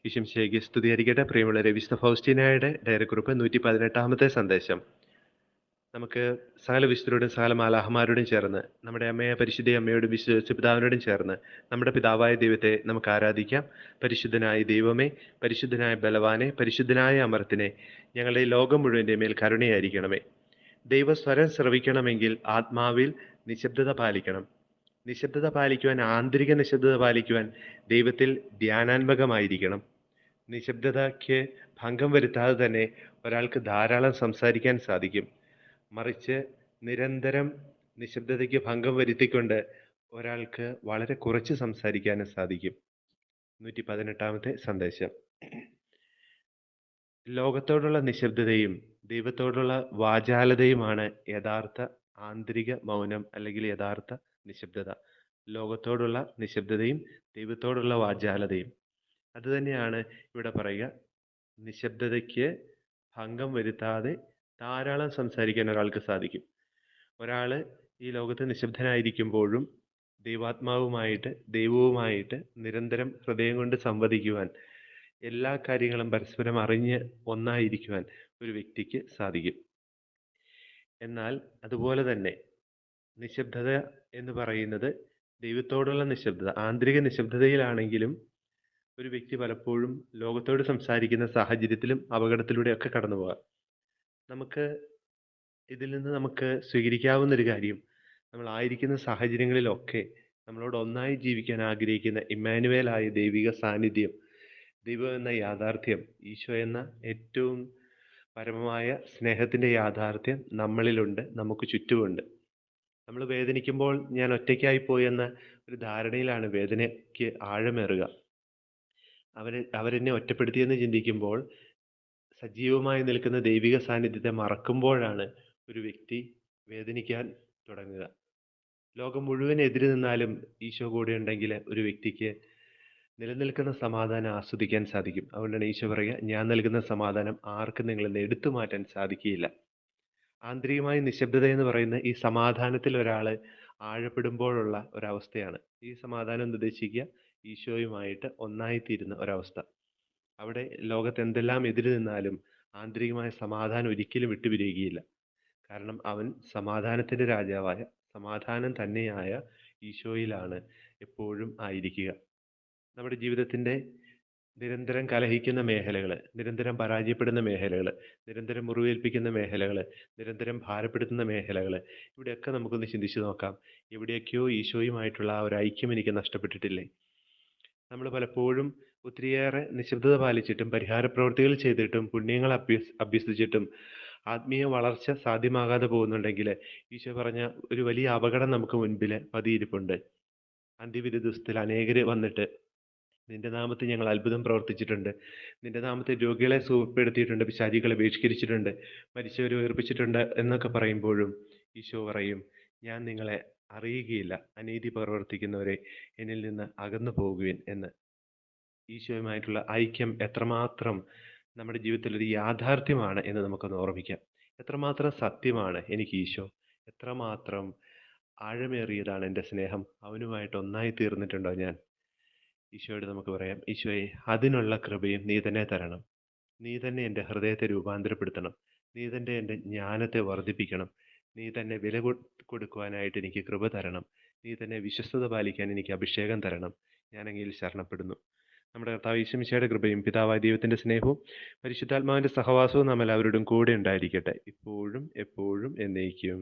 ഈശംശിഹായ്ക്ക് സ്തുതിയായിരിക്കട്ടെ. പ്രിയമുള്ളവരെ, വിശുദ്ധ ഫൗസ്റ്റീനായുടെ ഡയറിക്കുറിപ്പ് 118-ാമത്തെ സന്ദേശം. നമുക്ക് സകല വിശുദ്ധരോടും സകല മാലാഹമാരോടും ചേർന്ന് നമ്മുടെ അമ്മയെ പരിശുദ്ധ അമ്മയോടും വിശുദ്ധ പിതാവിനോടും ചേർന്ന് നമ്മുടെ പിതാവായ ദൈവത്തെ നമുക്ക് ആരാധിക്കാം. പരിശുദ്ധനായ ദൈവമേ, പരിശുദ്ധനായ ബലവാനെ, പരിശുദ്ധനായ അമർത്തിനെ, ഞങ്ങളുടെ ഈ ലോകം മുഴുവൻ്റെ മേൽ കരുണയായിരിക്കണമേ. ദൈവസ്വരം ശ്രവിക്കണമെങ്കിൽ ആത്മാവിൽ നിശബ്ദത പാലിക്കണം. നിശബ്ദത പാലിക്കുവാൻ, ആന്തരിക നിശബ്ദത പാലിക്കുവാൻ ദൈവത്തിൽ ധ്യാനാത്മകമായിരിക്കണം. നിശബ്ദതയ്ക്ക് ഭംഗം വരുത്താതെ തന്നെ ഒരാൾക്ക് ധാരാളം സംസാരിക്കാൻ സാധിക്കും. മറിച്ച് നിരന്തരം നിശബ്ദതയ്ക്ക് ഭംഗം വരുത്തിക്കൊണ്ട് ഒരാൾക്ക് വളരെ കുറച്ച് സംസാരിക്കാനും സാധിക്കും. 118-ാമത്തെ സന്ദേശം. ലോകത്തോടുള്ള നിശബ്ദതയും ദൈവത്തോടുള്ള വാചാലതയുമാണ് യഥാർത്ഥ ആന്തരിക മൗനം അല്ലെങ്കിൽ യഥാർത്ഥ നിശബ്ദത. ലോകത്തോടുള്ള നിശബ്ദതയും ദൈവത്തോടുള്ള വാചാലതയും അതുതന്നെയാണ് ഇവിടെ പറയുക. നിശബ്ദതയ്ക്ക് ഭംഗം വരുത്താതെ ധാരാളം സംസാരിക്കാൻ ഒരാൾക്ക് സാധിക്കും. ഒരാൾ ഈ ലോകത്ത് നിശബ്ദനായിരിക്കുമ്പോഴും ദൈവവുമായിട്ട് നിരന്തരം ഹൃദയം കൊണ്ട് സംവദിക്കുവാൻ, എല്ലാ കാര്യങ്ങളും പരസ്പരം അറിഞ്ഞ് ഒന്നായിരിക്കുവാൻ ഒരു വ്യക്തിക്ക് സാധിക്കും. എന്നാൽ അതുപോലെ തന്നെ നിശബ്ദത എന്ന് പറയുന്നത് ദൈവത്തോടുള്ള നിശബ്ദത, ആന്തരിക നിശബ്ദതയിലാണെങ്കിലും ഒരു വ്യക്തി പലപ്പോഴും ലോകത്തോട് സംസാരിക്കുന്ന സാഹചര്യത്തിലും അപകടത്തിലൂടെയൊക്കെ കടന്നു പോകാം. ഇതിൽ നിന്ന് നമുക്ക് സ്വീകരിക്കാവുന്ന ഒരു കാര്യം, നമ്മളായിരിക്കുന്ന സാഹചര്യങ്ങളിലൊക്കെ നമ്മളോട് ഒന്നായി ജീവിക്കാൻ ആഗ്രഹിക്കുന്ന ഇമ്മാനുവേലായ ദൈവിക സാന്നിധ്യം, ദൈവം എന്ന യാഥാർത്ഥ്യം, ഈശോ എന്ന ഏറ്റവും പരമമായ സ്നേഹത്തിൻ്റെ യാഥാർത്ഥ്യം നമ്മളിലുണ്ട്, നമുക്ക് ചുറ്റുമുണ്ട്. നമ്മൾ വേദനിക്കുമ്പോൾ ഞാൻ ഒറ്റയ്ക്കായിപ്പോയി എന്ന ഒരു ധാരണയിലാണ് വേദനയ്ക്ക് ആഴമേറുക. അവരെന്നെ ഒറ്റപ്പെടുത്തിയെന്ന് ചിന്തിക്കുമ്പോൾ സജീവമായി നിൽക്കുന്ന ദൈവിക സാന്നിധ്യത്തെ മറക്കുമ്പോഴാണ് ഒരു വ്യക്തി വേദനിക്കാൻ തുടങ്ങുക. ലോകം മുഴുവൻ എതിര് നിന്നാലും ഈശോ കൂടെ ഉണ്ടെങ്കിൽ ഒരു വ്യക്തിക്ക് നിലനിൽക്കുന്ന സമാധാനം ആസ്വദിക്കാൻ സാധിക്കും. അതുകൊണ്ടാണ് ഈശോ പറയുക, ഞാൻ നൽകുന്ന സമാധാനം ആർക്കും നിങ്ങളിൽ നിന്ന് എടുത്തു മാറ്റാൻ സാധിക്കുകയില്ല. ആന്തരികമായ നിശബ്ദത എന്ന് പറയുന്ന ഈ സമാധാനത്തിൽ ഒരാൾ ആഴപ്പെടുമ്പോഴുള്ള ഒരവസ്ഥയാണ്. ഈ സമാധാനം എന്ന് ഉദ്ദേശിക്കുക ഈശോയുമായിട്ട് ഒന്നായിത്തീരുന്ന ഒരവസ്ഥ. അവിടെ ലോകത്ത് എന്തെല്ലാം എതിര് നിന്നാലും ആന്തരികമായ സമാധാനം ഒരിക്കലും വിട്ടുപിരിയുകയില്ല. കാരണം അവൻ സമാധാനത്തിൻ്റെ രാജാവായ, സമാധാനം തന്നെയായ ഈശോയിലാണ് എപ്പോഴും ആയിരിക്കുക. നമ്മുടെ ജീവിതത്തിൻ്റെ നിരന്തരം കലഹിക്കുന്ന മേഖലകൾ, നിരന്തരം പരാജയപ്പെടുന്ന മേഖലകൾ, നിരന്തരം മുറിവേൽപ്പിക്കുന്ന മേഖലകൾ, നിരന്തരം ഭാരപ്പെടുത്തുന്ന മേഖലകൾ, ഇവിടെയൊക്കെ നമുക്കൊന്ന് ചിന്തിച്ചു നോക്കാം. എവിടെയൊക്കെയോ ഈശോയുമായിട്ടുള്ള ആ ഒരു ഐക്യം എനിക്ക് നഷ്ടപ്പെട്ടിട്ടില്ലേ? നമ്മൾ പലപ്പോഴും ഒത്തിരിയേറെ നിശബ്ദത പാലിച്ചിട്ടും പരിഹാര പ്രവൃത്തികൾ ചെയ്തിട്ടും പുണ്യങ്ങൾ അഭ്യസിച്ചിട്ടും ആത്മീയ വളർച്ച സാധ്യമാകാതെ പോകുന്നുണ്ടെങ്കിൽ ഈശോ പറഞ്ഞ ഒരു വലിയ അപകടം നമുക്ക് മുൻപിൽ പതിയിരിപ്പുണ്ട്. അന്ത്യവിധി ദിവസത്തിൽ അനേകർ വന്നിട്ട്, നിന്റെ നാമത്തിൽ ഞങ്ങൾ അത്ഭുതം പ്രവർത്തിച്ചിട്ടുണ്ട്, നിന്റെ നാമത്തിൽ രോഗികളെ സുഖപ്പെടുത്തിയിട്ടുണ്ട്, പിശാചികളെ ബഹിഷ്കരിച്ചിട്ടുണ്ട്, മരിച്ചവരെ ഉയർപ്പിച്ചിട്ടുണ്ട് എന്നൊക്കെ പറയുമ്പോഴും ഈശോ പറയും, ഞാൻ നിങ്ങളെ അറിയുകയില്ല, അനീതി പ്രവർത്തിക്കുന്നവരെ എന്നിൽ നിന്ന് അകന്നു പോകുവിൻ എന്ന്. ഈശോയുമായിട്ടുള്ള ഐക്യം എത്രമാത്രം നമ്മുടെ ജീവിതത്തിൽ ഒരു യാഥാർത്ഥ്യമാണ് എന്ന് നമുക്കൊന്ന് ഓർമ്മിക്കാം. എത്രമാത്രം സത്യമാണ് എനിക്ക് ഈശോ, എത്രമാത്രം ആഴമേറിയതാണ് എൻ്റെ സ്നേഹം, അവനുമായിട്ട് ഒന്നായി തീർന്നിട്ടുണ്ടോ ഞാൻ? ഈശോയോട് നമുക്ക് പറയാം, ഈശോയെ, അതിനുള്ള കൃപയും നീ തന്നെ തരണം. നീ തന്നെ എൻ്റെ ഹൃദയത്തെ രൂപാന്തരപ്പെടുത്തണം. നീ തന്നെ എൻ്റെ ജ്ഞാനത്തെ വർദ്ധിപ്പിക്കണം. നീ തന്നെ വില കൊടുക്കുവാനായിട്ട് എനിക്ക് കൃപ തരണം. നീ തന്നെ വിശ്വസ്തത പാലിക്കാൻ എനിക്ക് അഭിഷേകം തരണം. ഞാൻ അങ്ങയിൽ ശരണപ്പെടുന്നു. നമ്മുടെ കർത്താവ് യേശു മിശിഹായുടെ കൃപയും പിതാവായ ദൈവത്തിൻ്റെ സ്നേഹവും പരിശുദ്ധാത്മാവിൻ്റെ സഹവാസവും നാം എല്ലാവരോടും കൂടെ ഉണ്ടായിരിക്കട്ടെ, ഇപ്പോഴും എപ്പോഴും എന്നേക്കും.